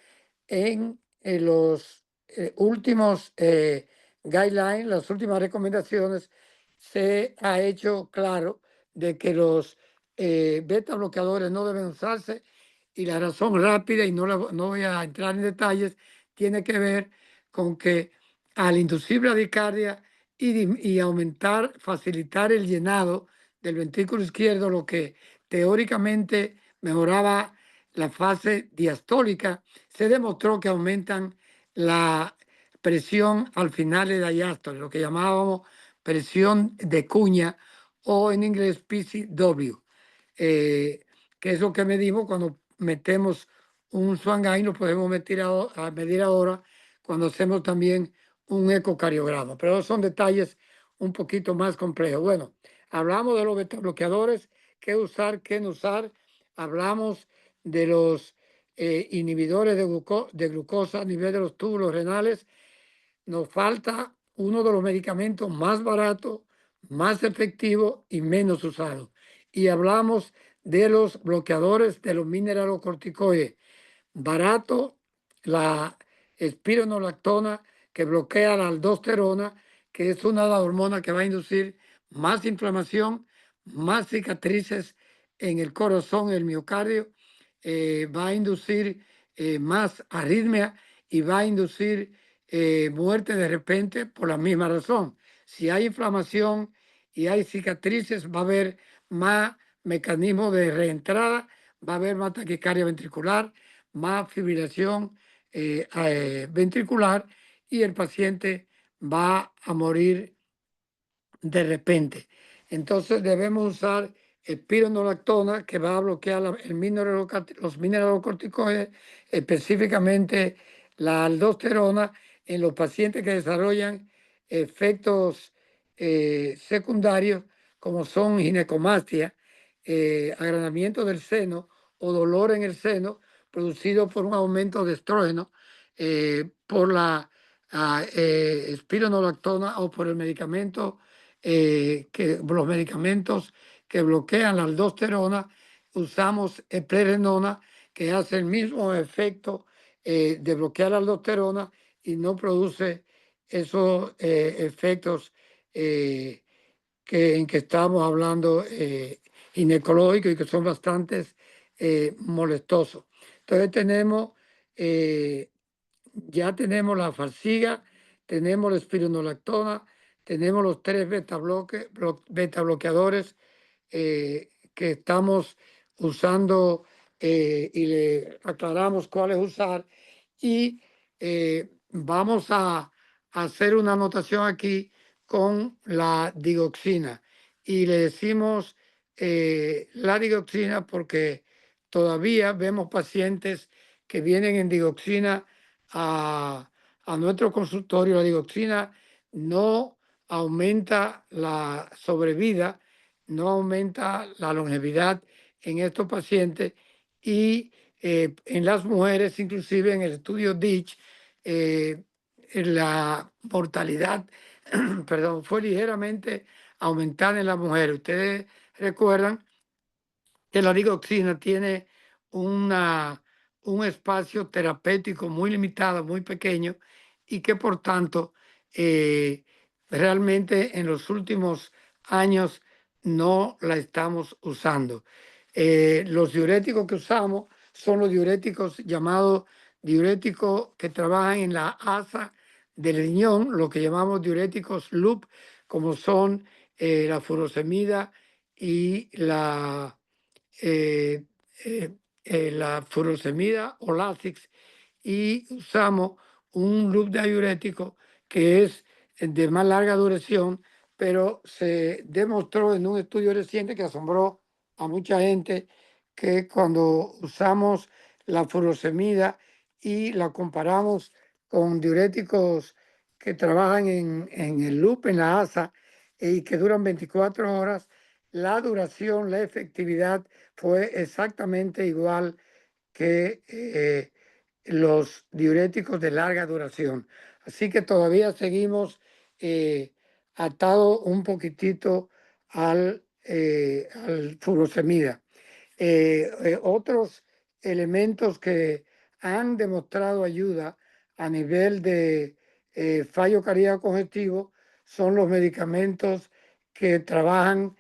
en los últimos guidelines, las últimas recomendaciones, se ha hecho claro de que los beta bloqueadores no deben usarse, y la razón rápida, y no voy a entrar en detalles, tiene que ver con que al inducir bradicardia y aumentar, facilitar el llenado del ventrículo izquierdo, lo que teóricamente mejoraba la fase diastólica, se demostró que aumentan la presión al final de diástole, lo que llamábamos presión de cuña, o en inglés PCW, que es lo que medimos cuando metemos un Swan-Gai. Lo podemos medir ahora cuando hacemos también un ecocardiograma, pero son detalles un poquito más complejos. Bueno, hablamos de los beta bloqueadores, qué usar, qué no usar. Hablamos de los inhibidores de glucosa a nivel de los túbulos renales. Nos falta uno de los medicamentos más baratos, más efectivos y menos usados. Y hablamos de los bloqueadores de los mineralocorticoides. Barato, la espironolactona, que bloquea la aldosterona, que es una de las hormonas que va a inducir más inflamación, más cicatrices en el corazón, el miocardio, va a inducir más arritmia, y va a inducir muerte de repente por la misma razón. Si hay inflamación y hay cicatrices, va a haber más mecanismos de reentrada, va a haber más taquicardia ventricular, más fibrilación ventricular, y el paciente va a morir de repente. Entonces debemos usar espironolactona, que va a bloquear los mineralocorticoides, específicamente la aldosterona, en los pacientes que desarrollan efectos secundarios, como son ginecomastia, agranamiento del seno o dolor en el seno producido por un aumento de estrógeno, por la espironolactona, o por el medicamento, los medicamentos que bloquean la aldosterona. Usamos eplerenona, que hace el mismo efecto de bloquear la aldosterona y no produce esos efectos en que estamos hablando, ginecológicos, y que son bastante molestosos. Entonces ya tenemos la Farxiga, tenemos la espironolactona, tenemos los 3 beta bloqueadores que estamos usando, y le aclaramos cuáles usar. Y vamos a hacer una anotación aquí con la digoxina, y le decimos la digoxina porque todavía vemos pacientes que vienen en digoxina a nuestro consultorio. La digoxina no aumenta la sobrevida, no aumenta la longevidad en estos pacientes, y en las mujeres, inclusive en el estudio DICH, la mortalidad perdón, fue ligeramente aumentada en las mujeres. Ustedes recuerdan que la digoxina tiene un espacio terapéutico muy limitado, muy pequeño, y que por tanto realmente en los últimos años no la estamos usando. Los diuréticos que usamos son los diuréticos llamados diuréticos que trabajan en la asa del riñón, lo que llamamos diuréticos loop, como son la furosemida y eh, la furosemida o Lasix. Y usamos un loop diurético que es de más larga duración, pero se demostró en un estudio reciente que asombró a mucha gente, que cuando usamos la furosemida y la comparamos con diuréticos que trabajan en el loop, en la asa, y que duran 24 horas, la duración, la efectividad fue exactamente igual que los diuréticos de larga duración. Así que todavía seguimos atados un poquitito al furosemida. Otros elementos que han demostrado ayuda a nivel de fallo cardíaco congestivo son los medicamentos que trabajan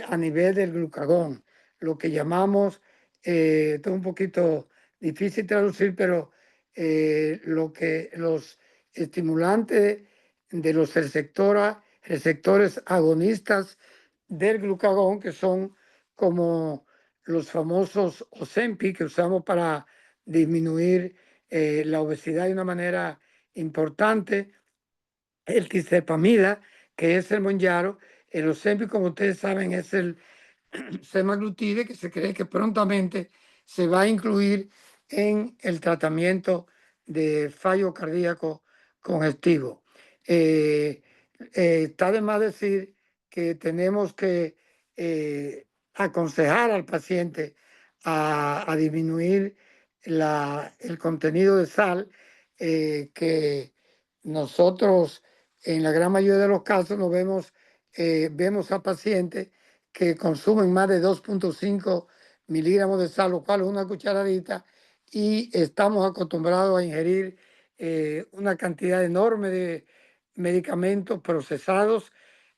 a nivel del glucagón, lo que llamamos, esto es un poquito difícil traducir, pero lo que los estimulantes de los receptores agonistas del glucagón, que son como los famosos Ozempic que usamos para disminuir la obesidad de una manera importante, el tirzepamida, que es el Mounjaro, el Ozempic, como ustedes saben, es el semaglutide, que se cree que prontamente se va a incluir en el tratamiento de fallo cardíaco congestivo. Está de más decir que tenemos que aconsejar al paciente a disminuir el contenido de sal, que nosotros en la gran mayoría de los casos nos vemos a pacientes que consumen más de 2.5 miligramos de sal, lo cual es una cucharadita, y estamos acostumbrados a ingerir una cantidad enorme de medicamentos procesados,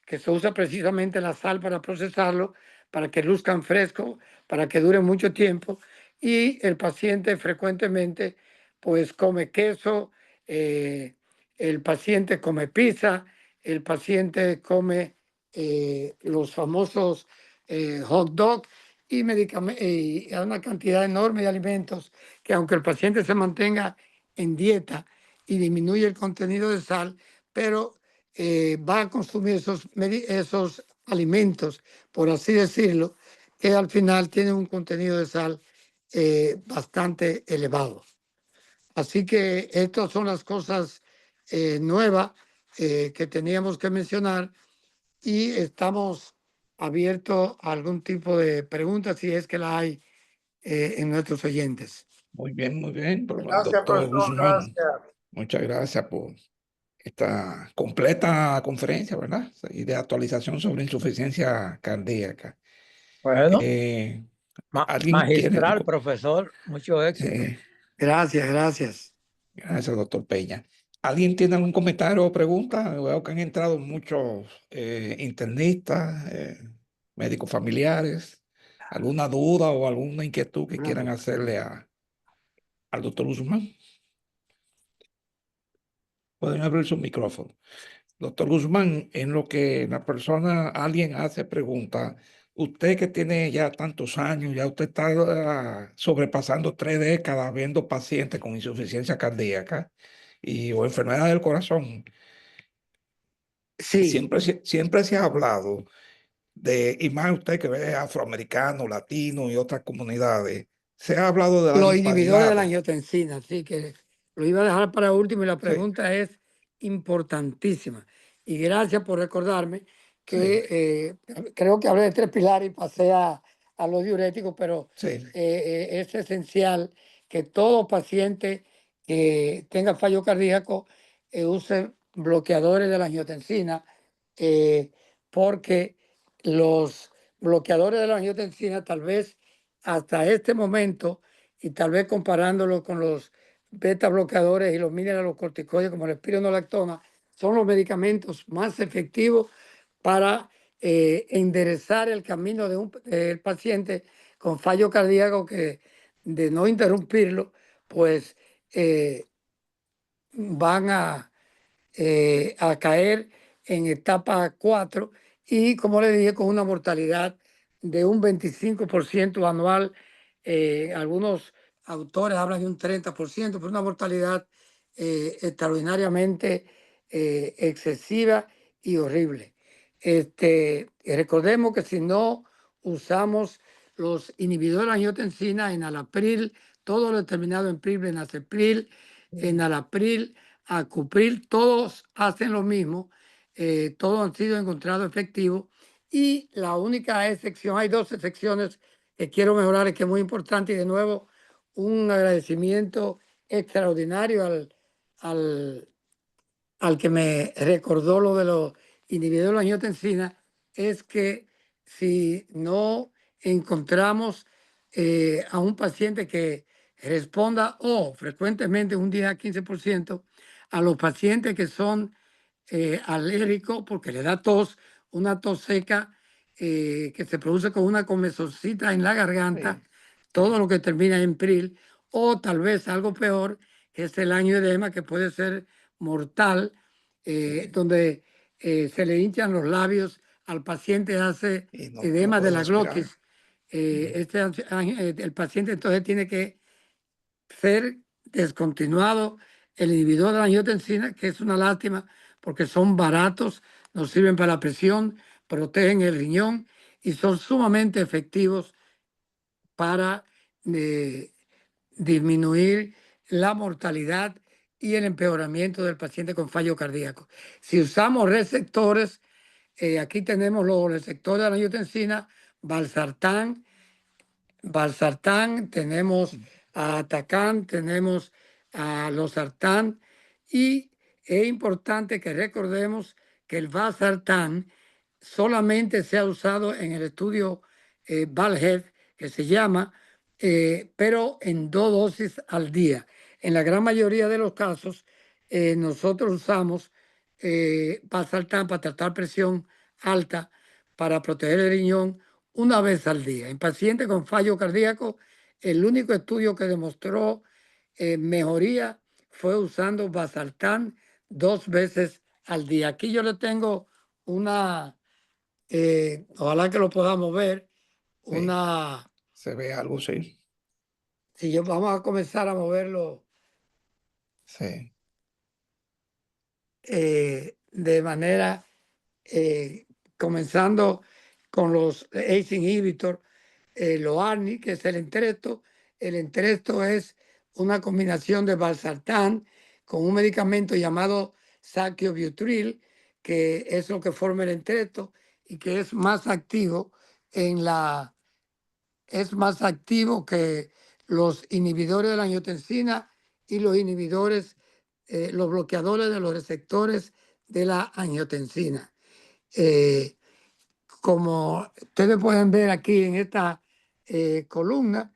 que se usa precisamente la sal para procesarlo, para que luzcan frescos, para que duren mucho tiempo, y el paciente frecuentemente pues come queso, el paciente come pizza, el paciente come los famosos hot dog y, y una cantidad enorme de alimentos que, aunque el paciente se mantenga en dieta y disminuye el contenido de sal, pero va a consumir esos alimentos, por así decirlo, que al final tienen un contenido de sal bastante elevado. Así que estas son las cosas nuevas que teníamos que mencionar, y estamos abiertos a algún tipo de preguntas si es que la hay en nuestros oyentes. Muy bien, Gracias, doctor profesor. Guzmán. Gracias. Muchas gracias por esta completa conferencia, ¿verdad? Y de actualización sobre insuficiencia cardíaca. Bueno, Eh, ¿Alguien tiene? magistral, profesor, mucho éxito. Sí, Gracias, gracias. gracias, doctor Peña. ¿Alguien tiene algún comentario o pregunta? Veo que han entrado muchos internistas, médicos familiares. ¿Alguna duda o alguna inquietud que quieran hacerle al doctor Guzmán? Pueden abrir su micrófono. Doctor Guzmán, en lo que alguien hace pregunta, usted que tiene ya tantos años, ya usted está sobrepasando 3 décadas viendo pacientes con insuficiencia cardíaca o enfermedad del corazón. Sí, Siempre se ha hablado y más usted que ve afroamericanos, latinos y otras comunidades, se ha hablado de las los inhibidores de la disparidades. angiotensina, así que lo iba a dejar para último, y la Sí, pregunta es importantísima. Y gracias por recordarme sí, que creo que hablé de 3 pilares y pasé a los diuréticos, pero sí. es esencial que todo paciente que tenga fallo cardíaco use bloqueadores de la angiotensina, eh, porque los bloqueadores de la angiotensina, tal vez hasta este momento, y tal vez comparándolo con los beta bloqueadores y los mineralocorticoides como el espironolactona, son los medicamentos más efectivos para enderezar el camino del paciente con fallo cardíaco, que de no interrumpirlo, pues van a caer en etapa 4, y, como le dije, con una mortalidad de un 25% anual. Algunos autores hablan de un 30%, pero una mortalidad extraordinariamente excesiva y horrible. Recordemos que si no usamos los inhibidores de la angiotensina, enalapril, todo lo determinado en pril, benacepril, enalapril, acupril, todos hacen lo mismo, todos han sido encontrados efectivos, y la única excepción, hay 2 excepciones que quiero mejorar y que es muy importante, y de nuevo un agradecimiento extraordinario al que me recordó lo de los inhibidores de la angiotensina, es que si no encontramos a un paciente que responda, o frecuentemente un 10 a 15%, a los pacientes que son alérgicos porque le da tos, una tos seca que se produce con una comezoncita en la garganta, Sí, todo lo que termina en pril, o tal vez algo peor, que es el angioedema, que puede ser mortal, donde se le hinchan los labios al paciente, hace y no edema de puede la respirar. glotis. El paciente entonces tiene que ser descontinuado el inhibidor de la angiotensina, que es una lástima porque son baratos, nos sirven para la presión, protegen el riñón y son sumamente efectivos para disminuir la mortalidad y el empeoramiento del paciente con fallo cardíaco. Si usamos receptores, aquí tenemos los receptores de la angiotensina, valsartán, tenemos a Atacán, tenemos a losartán, y es importante que recordemos que el valsartán solamente se ha usado en el estudio VALHEAD, que se llama, pero en 2 dosis al día. En la gran mayoría de los casos, nosotros usamos valsartán para tratar presión alta, para proteger el riñón, una vez al día. En pacientes con fallo cardíaco, el único estudio que demostró mejoría fue usando valsartán 2 veces al día. Aquí yo le tengo una, ojalá que lo podamos ver, Sí. una, Se ve algo, sí. si yo vamos a comenzar a moverlo Sí. de manera, comenzando con los ACE inhibitor, los ARNI, que es el Entresto. El Entresto es una combinación de valsartán con un medicamento llamado sacubitril, que es lo que forma el Entresto y que es más activo es más activo que los inhibidores de la angiotensina y los inhibidores, los bloqueadores de los receptores de la angiotensina. Como ustedes pueden ver aquí en esta columna,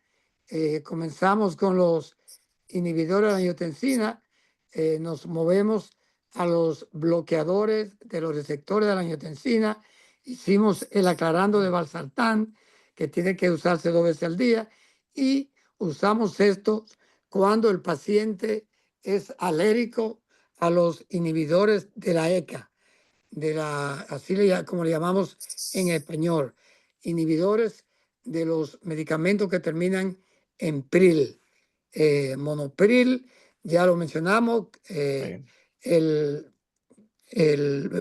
comenzamos con los inhibidores de la angiotensina, nos movemos a los bloqueadores de los receptores de la angiotensina, hicimos el aclarando de valsartán, que tiene que usarse 2 veces al día, y usamos esto cuando el paciente es alérgico a los inhibidores de la ECA, así como le llamamos en español, inhibidores de los medicamentos que terminan en pril. Monopril, ya lo mencionamos, Sí. el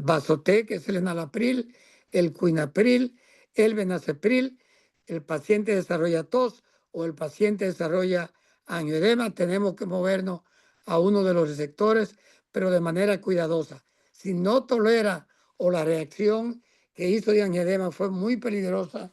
Vasoté, que es el enalapril, el Quinapril, el Benacepril. El paciente desarrolla tos o el paciente desarrolla angioedema, tenemos que movernos a uno de los receptores, pero de manera cuidadosa. Si no tolera o la reacción que hizo de angioedema fue muy peligrosa,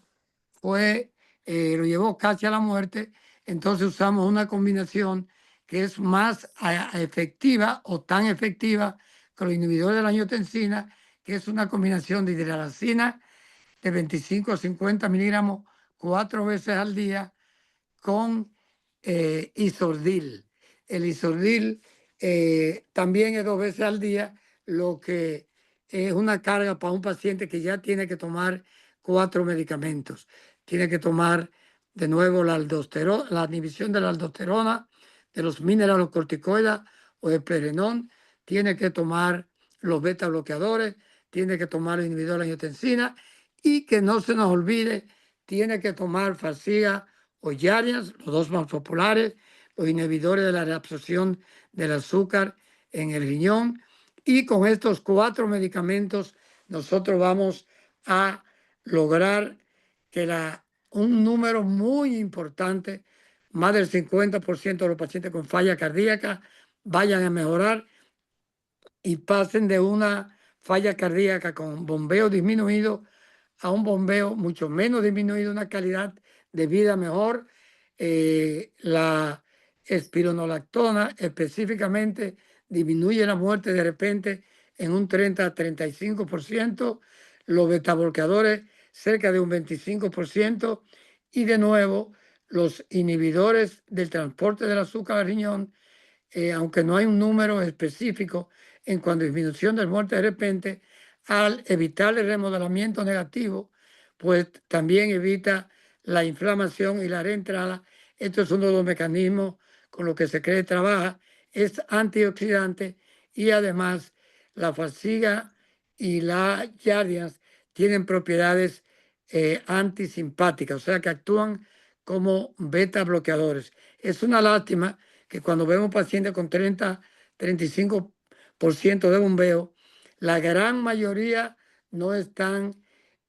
lo llevó casi a la muerte, entonces usamos una combinación que es más efectiva o tan efectiva que los inhibidores de la angiotensina, que es una combinación de hidralazina de 25 a 50 miligramos 4 veces al día con isordil. El isordil también es 2 veces al día, lo que es una carga para un paciente que ya tiene que tomar 4 medicamentos. Tiene que tomar de nuevo la inhibición de la aldosterona, de los mineralocorticoides o el Prerenón, tiene que tomar los beta bloqueadores, tiene que tomar el inhibidor de la angiotensina, y que no se nos olvide, tiene que tomar Farxiga o Yarias, los dos más populares, los inhibidores de la reabsorción del azúcar en el riñón. Y con estos 4 medicamentos nosotros vamos a lograr que un número muy importante, más del 50% de los pacientes con falla cardíaca, vayan a mejorar y pasen de una falla cardíaca con bombeo disminuido a un bombeo mucho menos disminuido, una calidad de vida mejor. La espironolactona específicamente disminuye la muerte de repente en un 30 a 35%, los betabloqueadores cerca de un 25%, y de nuevo los inhibidores del transporte del azúcar al riñón aunque no hay un número específico en cuanto a disminución de muerte de repente, al evitar el remodelamiento negativo, pues también evita la inflamación y la reentrada. Esto es uno de los mecanismos con los que se cree trabaja, es antioxidante y además la fasciga y la yardias tienen propiedades antisimpáticas, o sea que actúan como beta bloqueadores. Es una lástima que cuando vemos pacientes con 35% de bombeo, la gran mayoría no están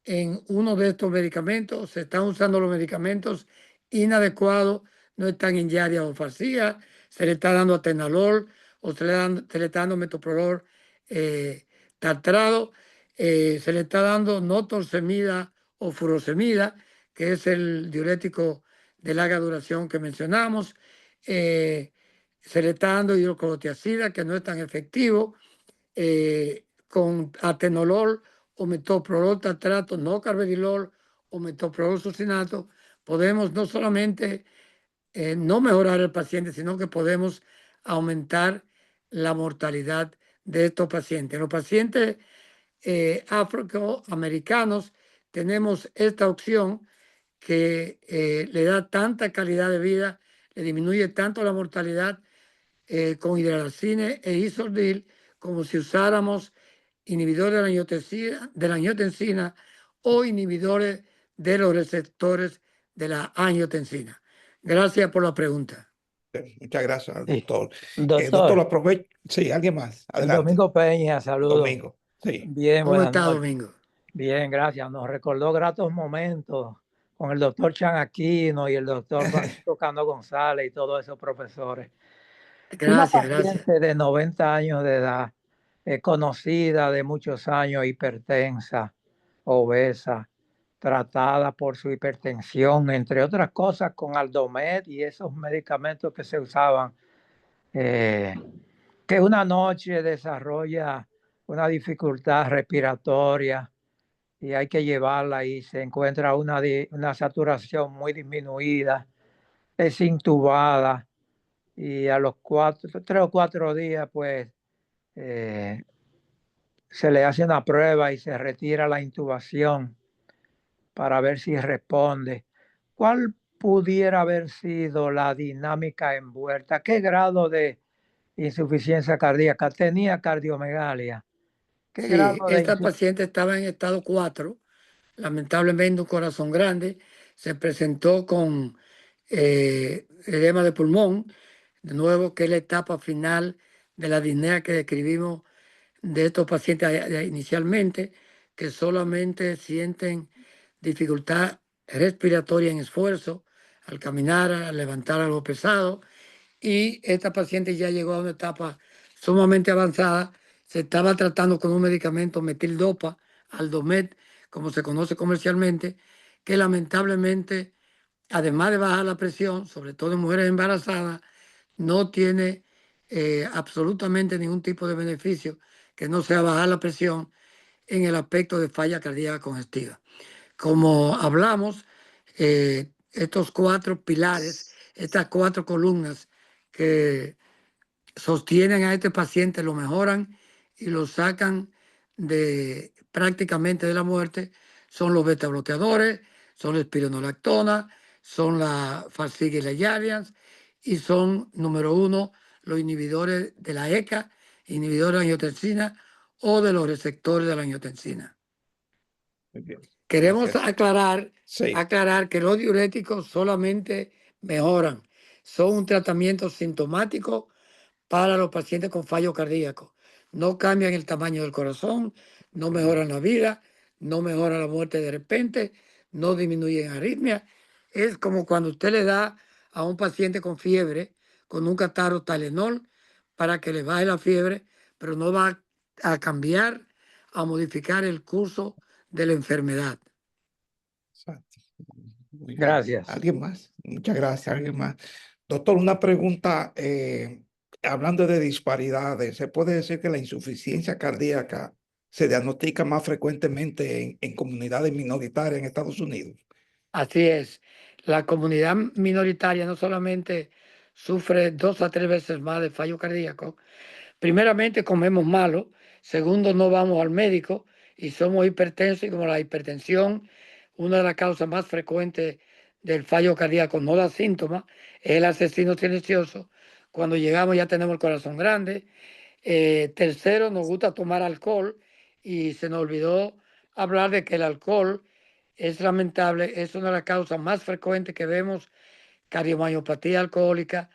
en uno de estos medicamentos, se están usando los medicamentos inadecuados, no están en Yaria o Farcía, se le está dando atenolol o se le está dando metoprolol tartrado, se le está dando no torsemida o furosemida, que es el diurético de larga duración que mencionamos. Se le está dando hidroclorotiazida, que no es tan efectivo, con atenolol o metoprolol tartrato, no carvedilol o metoprolol succinato, podemos no solamente no mejorar el paciente, sino que podemos aumentar la mortalidad de estos pacientes. En los pacientes afroamericanos tenemos esta opción que le da tanta calidad de vida, le disminuye tanto la mortalidad con hidralazine e isordil como si usáramos inhibidores de la angiotensina o inhibidores de los receptores de la angiotensina. Gracias por la pregunta. Muchas gracias, Sí. doctor. Doctor, Doctor, aprovecho. Sí, alguien más. Adelante. Domingo Peña, saludos. Domingo. Sí. Bien, ¿Cómo buenas está, noches. Domingo? Bien, gracias. Nos recordó gratos momentos con el doctor Chan Aquino y el doctor Francisco Cano González y todos esos profesores. Una Gracias, gracias. paciente de 90 años de edad, conocida de muchos años, hipertensa, obesa, tratada por su hipertensión, entre otras cosas, con Aldomed y esos medicamentos que se usaban, que una noche desarrolla una dificultad respiratoria y hay que llevarla y se encuentra una saturación muy disminuida, es intubada y a los 3 o 4 días pues se le hace una prueba y se retira la intubación para ver si responde. ¿Cuál pudiera haber sido la dinámica envuelta? ¿Qué grado de insuficiencia cardíaca tenía? Cardiomegalia. ¿Qué Sí, grado de esta paciente estaba en estado 4, lamentablemente un corazón grande, se presentó con edema de pulmón, de nuevo que es la etapa final de la disnea que describimos de estos pacientes inicialmente, que solamente sienten dificultad respiratoria en esfuerzo, al caminar, al levantar algo pesado, y esta paciente ya llegó a una etapa sumamente avanzada, se estaba tratando con un medicamento metildopa, Aldomed, como se conoce comercialmente, que lamentablemente, además de bajar la presión, sobre todo en mujeres embarazadas, no tiene absolutamente ningún tipo de beneficio que no sea bajar la presión en el aspecto de falla cardíaca congestiva. Como hablamos, estos 4 pilares, estas 4 columnas que sostienen a este paciente, lo mejoran y lo sacan de prácticamente de la muerte, son los beta bloqueadores, son la espironolactona, son la Farxiga y la Jardiance, y son, número 1, los inhibidores de la ECA, inhibidores de la angiotensina o de los receptores de la angiotensina. Muy bien. Queremos Gracias. aclarar que los diuréticos solamente mejoran, son un tratamiento sintomático para los pacientes con fallo cardíaco. No cambian el tamaño del corazón, no mejoran la vida, no mejoran la muerte de repente, no disminuyen arritmia. Es como cuando usted le da a un paciente con fiebre, con un catarro Tylenol, para que le baje la fiebre, pero no va a cambiar, a modificar el curso de la enfermedad. Exacto. Muy bien. Gracias. ¿Alguien más? Muchas gracias. ¿Alguien más? Doctor, una pregunta. Hablando de disparidades, ¿se puede decir que la insuficiencia cardíaca se diagnostica más frecuentemente en comunidades minoritarias en Estados Unidos? Así es. La comunidad minoritaria no solamente sufre 2 a 3 veces más de fallo cardíaco. Primeramente, comemos malo. Segundo, no vamos al médico y somos hipertensos, y como la hipertensión, una de las causas más frecuentes del fallo cardíaco, no da síntomas, es el asesino silencioso. Cuando llegamos ya tenemos el corazón grande. Tercero, nos gusta tomar alcohol y se nos olvidó hablar de que el alcohol es lamentable, es una de las causas más frecuentes que vemos cardiomyopatía alcohólica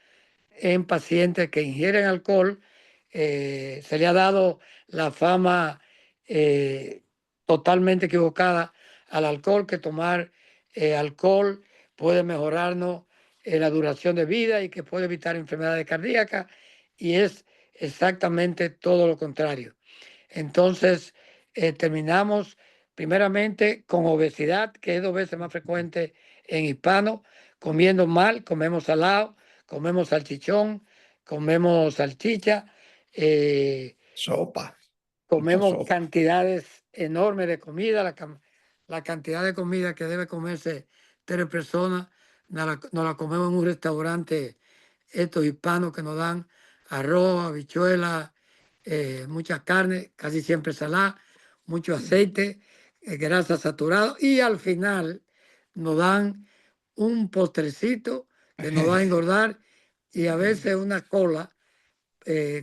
en pacientes que ingieren alcohol. Se le ha dado la fama totalmente equivocada al alcohol, que tomar alcohol puede mejorarnos la duración de vida y que puede evitar enfermedades cardíacas, y es exactamente todo lo contrario. Entonces, terminamos primeramente con obesidad, que es 2 veces más frecuente en hispanos, comiendo mal, comemos salado, comemos salchichón, comemos salchicha, Sopa, mucha comemos sopa. cantidades enormes de comida, la cantidad de comida que debe comerse 3 personas, nos la comemos en un restaurante, estos hispanos que nos dan arroz, habichuelas, mucha carne, casi siempre salada, mucho aceite, grasa saturada, y al final nos dan un postrecito que nos va a engordar, y a veces una cola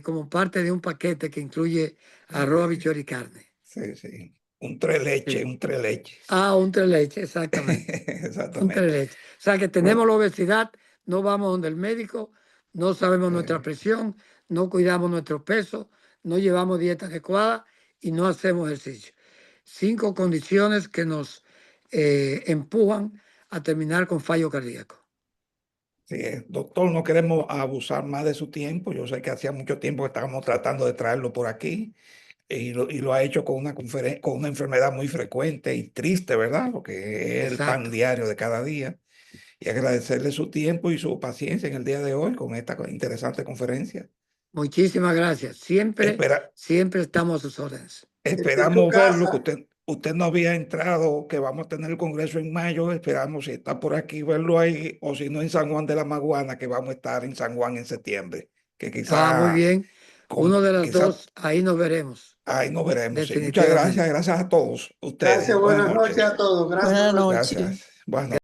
como parte de un paquete que incluye arroz, habichuela y carne. Sí, sí. Un tres leches, Sí. un tres leches. Un tres leches, exactamente. Un tres Exactamente. leches. O sea que tenemos la obesidad, no vamos donde el médico, no sabemos nuestra presión, no cuidamos nuestro peso, no llevamos dieta adecuada y no hacemos ejercicio. 5 condiciones que nos empujan a terminar con fallo cardíaco. Sí, doctor, no queremos abusar más de su tiempo. Yo sé que hacía mucho tiempo que estábamos tratando de traerlo por aquí y lo ha hecho con con una enfermedad muy frecuente y triste, ¿verdad? Porque es el pan Exacto. diario de cada día. Y agradecerle su tiempo y su paciencia en el día de hoy con esta interesante conferencia. Muchísimas gracias. Siempre estamos a sus órdenes. Esperamos verlo, que usted no había entrado, que vamos a tener el Congreso en mayo. Esperamos, si está por aquí, verlo ahí, o si no, en San Juan de la Maguana, que vamos a estar en San Juan en septiembre. Que Muy quizá, bien. Uno de las quizá dos, ahí nos veremos. ahí nos veremos. Sí. Muchas Definitivamente. gracias a todos ustedes. Gracias, buenas noches a todos. Gracias. Buenas noches. Gracias. Buenas noches.